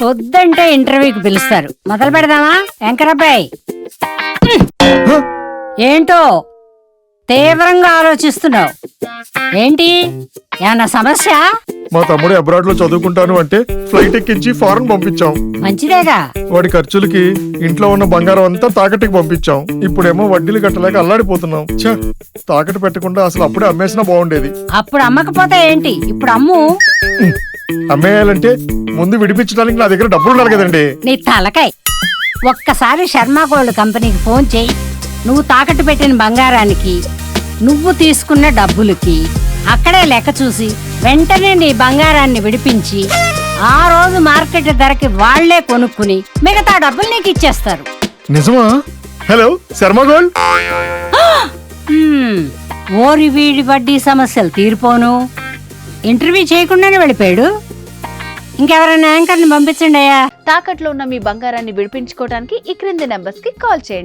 వద్దంటే ఇంటర్వ్యూకి పిలుస్తారు. మొదలు పెడదామా? వెంకరబ్బాయి ఏంటో తీవ్రంగా ఆలోచిస్తున్నావు ఏంటి? ఏమన్నా సమస్య? మా తమ్ముడు అబ్రాడ్ లో చదువుకుంటాను అంటే ఫ్లైట్ ఎక్కించి ఫారెన్ పంపించాం. మంచిదేగా. వాడి ఖర్చులకి ఇంట్లో ఉన్న బంగారం అంతా తాకట్టుకి పంపించాం. ఇప్పుడేమో వడ్డీలు కట్టలేక అల్లాడిపోతున్నాం. ఛ, తాకట్టు పెట్టకుండా అసలు అప్పుడే అమ్మేసినా బాగుండేది. అప్పుడు అమ్మకపోతే ఏంటి, ఇప్పుడు అమ్ము. అమ్మేయాలంటే ముందు విడిపించడానికి నా దగ్గర డబ్బులు ఉండాలి కదండి. నీ తలకాయ. ఒక్కసారి శర్మ గోల్డ్ కంపెనీకి ఫోన్ చేయి. నువ్వు తాకట్టు పెట్టిన బంగారానికి, నువ్వు తీసుకున్న డబ్బులకి అక్కడే లెక్క చూసి వెంటనే నీ బంగారాన్ని విడిపించి ఆ రోజు మార్కెట్ ధరకి వాళ్లే కొనుక్కుని మిగతా డబ్బులు నీకు ఇచ్చేస్తారు. నిజమా? Hello Sharma gold. ఓరి వీడి వడ్డీ సమస్యలు తీరిపోను. ఇంటర్వ్యూ చేయకుండానే వెళ్ళిపోయాడు. ఇంకెవరైనా యాంకర్ని పంపించండి అయ్యా. తాకట్లో ఉన్న మీ బంగారాన్ని విడిపించుకోవడానికి ఈ క్రింది నెంబర్స్ కి కాల్ చేయండి.